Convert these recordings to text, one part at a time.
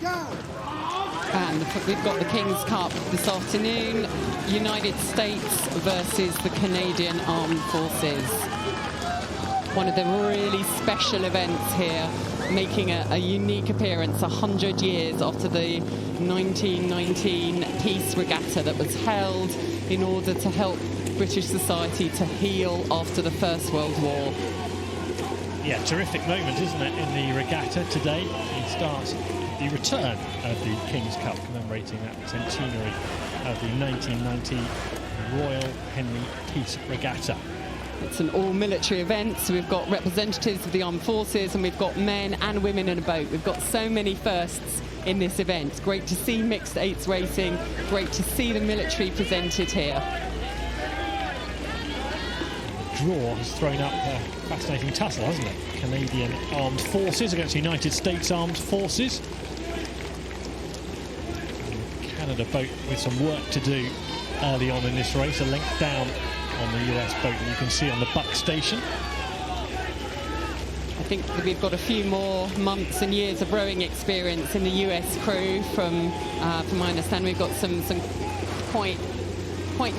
And we've got the King's Cup this afternoon, United States versus the Canadian Armed Forces. One of the really special events here, making a unique appearance 100 years after the 1919 Peace Regatta that was held in order to help British society to heal after the First World War. Yeah, terrific moment, isn't it, in the regatta today? It starts the return of the King's Cup, commemorating that centenary of the 1990 Royal Henley Peace Regatta. It's an all-military event, so we've got representatives of the armed forces and we've got men and women in a boat. We've got so many firsts in this event. Great to see mixed eights racing, great to see the military presented here. The draw has thrown up a fascinating tussle, hasn't it? Canadian Armed Forces against United States Armed Forces. Canada boat with some work to do early on in this race, a length down on the US boat that you can see on the Buck station. I think that we've got a few more months and years of rowing experience in the US crew. From my understanding, we've got some quite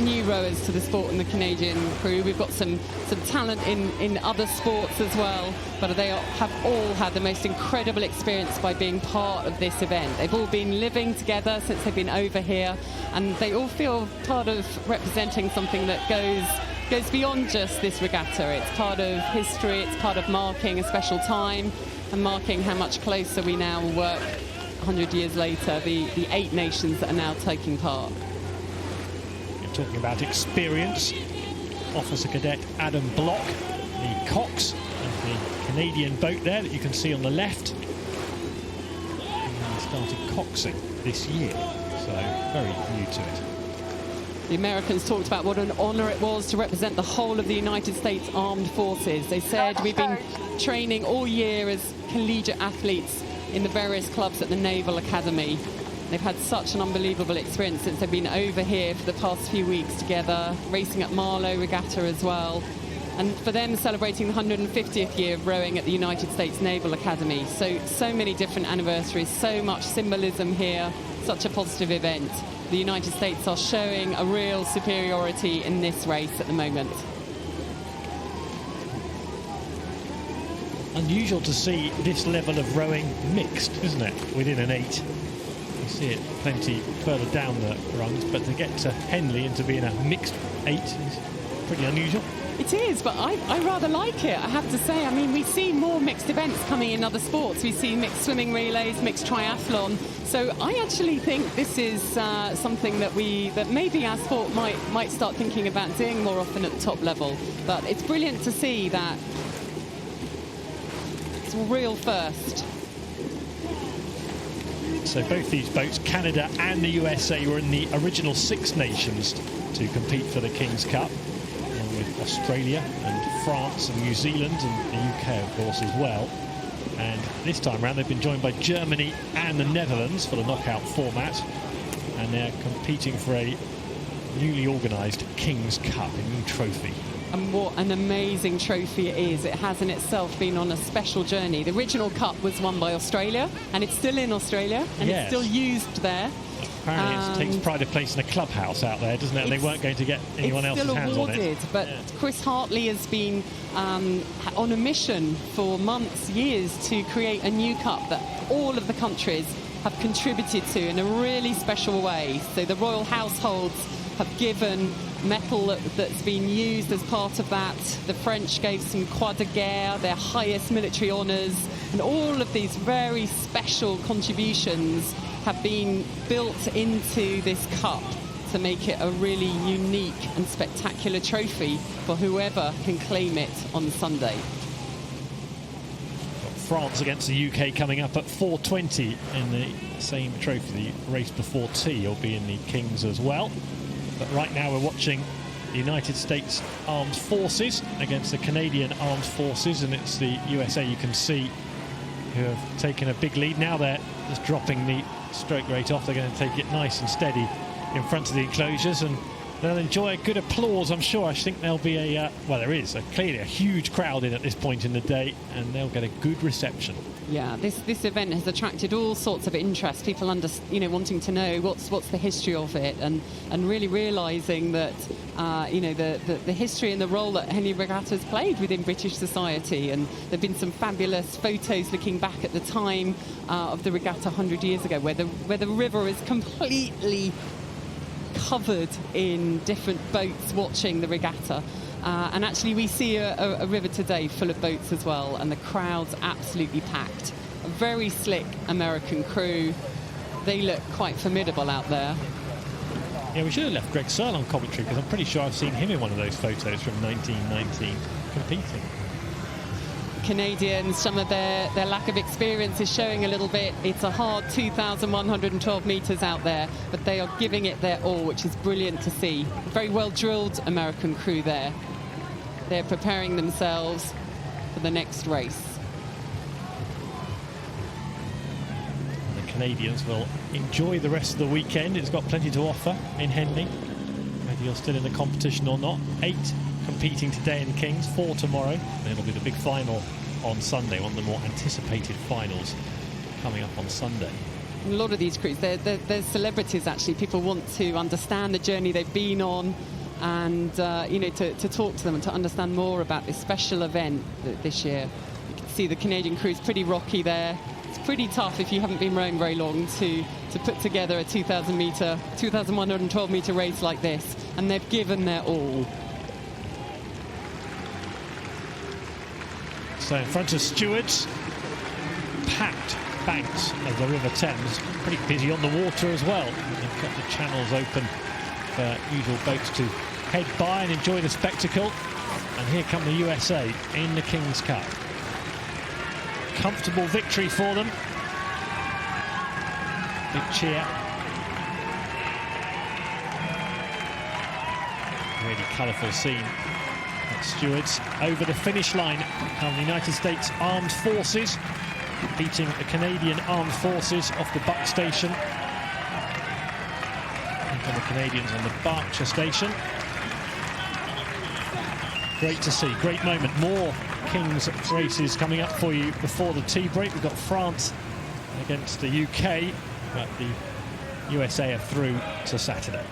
new rowers to the sport in the Canadian crew. We've got some talent in other sports as well, but they have all had the most incredible experience by being part of this event. They've all been living together since they've been over here, and they all feel part of representing something that goes beyond just this regatta. It's part of history, it's part of marking a special time and marking how much closer we now work 100 years later, the 8 nations that are now taking part. Talking about experience, Officer Cadet Adam Block, the cox of the Canadian boat there that you can see on the left. He started coxing this year, so very new to it. The Americans talked about what an honour it was to represent the whole of the United States Armed Forces. They said, we've been training all year as collegiate athletes in the various clubs at the Naval Academy. They've had such an unbelievable experience since they've been over here for the past few weeks together, racing at Marlow Regatta as well. And for them, celebrating the 150th year of rowing at the United States Naval Academy. So many different anniversaries, so much symbolism here, such a positive event. The United States are showing a real superiority in this race at the moment. Unusual to see this level of rowing mixed, isn't it, within an 8. You see it plenty further down the rungs, but to get to Henley and to be in a mixed 8 is pretty unusual. It is, but I rather like it, I have to say. I mean, we see more mixed events coming in other sports. We see mixed swimming relays, mixed triathlon. So I actually think this is something that maybe our sport might start thinking about doing more often at the top level. But it's brilliant to see that it's a real first. So both these boats, Canada and the USA, were in the original 6 nations to compete for the King's Cup, along with Australia and France and New Zealand and the UK, of course, as well. And this time around, they've been joined by Germany and the Netherlands for the knockout format, and they're competing for a newly organised King's Cup, a new trophy. And what an amazing trophy it is. It has in itself been on a special journey. The original cup was won by Australia, and it's still in Australia, and yes, it's still used there. Apparently it takes pride of place in a clubhouse out there, doesn't it? And they weren't going to get anyone else's hands on it. But yeah, Chris Hartley has been on a mission for months, years, to create a new cup that all of the countries have contributed to in a really special way. So the royal households have given metal that's been used as part of that. The French gave some Croix de Guerre, their highest military honours, and all of these very special contributions have been built into this cup to make it a really unique and spectacular trophy for whoever can claim it on Sunday. France against the UK coming up at 4:20 in the same trophy. The race before tea will be in the Kings as well. But right now we're watching the United States Armed Forces against the Canadian Armed Forces, and it's the USA, you can see, who have taken a big lead. Now they're just dropping the stroke rate off. They're going to take it nice and steady in front of the enclosures, and they'll enjoy a good applause, I'm sure. I think there'll be well, there is clearly a huge crowd in at this point in the day, and they'll get a good reception. Yeah, this event has attracted all sorts of interest. People wanting to know what's the history of it, and really realising that the history and the role that Henley Regatta has played within British society. And there've been some fabulous photos looking back at the time of the regatta 100 years ago, where the river is completely covered in different boats watching the regatta. And actually we see a river today full of boats as well, and the crowd's absolutely packed. A very slick American crew. They look quite formidable out there. Yeah, we should have left Greg Searle on commentary, because I'm pretty sure I've seen him in one of those photos from 1919 competing. Canadians, some of their lack of experience is showing a little bit. It's a hard 2,112 metres out there, but they are giving it their all, which is brilliant to see. Very well drilled American crew there. They're preparing themselves for the next race. The Canadians will enjoy the rest of the weekend. It's got plenty to offer in Henley, whether you're still in the competition or not. 8 competing today in Kings, 4 tomorrow, and it'll be the big final on Sunday, one of the more anticipated finals coming up on Sunday. A lot of these crews, they're celebrities actually. People want to understand the journey they've been on, and to talk to them and to understand more about this special event this year. You can see the Canadian crew's pretty rocky there. It's pretty tough if you haven't been rowing very long to put together a 2,112 metre race like this, and they've given their all. So in front of stewards, packed banks of the River Thames, pretty busy on the water as well. They've kept the channels open for usual boats to head by and enjoy the spectacle. And here come the USA in the King's Cup. Comfortable victory for them. Big cheer. Really colourful scene. Stewards over the finish line come the United States Armed Forces, beating the Canadian Armed Forces off the Buck Station. And for the Canadians on the Berkshire Station. Great to see, great moment. More Kings races coming up for you before the tea break. We've got France against the UK, but the USA are through to Saturday.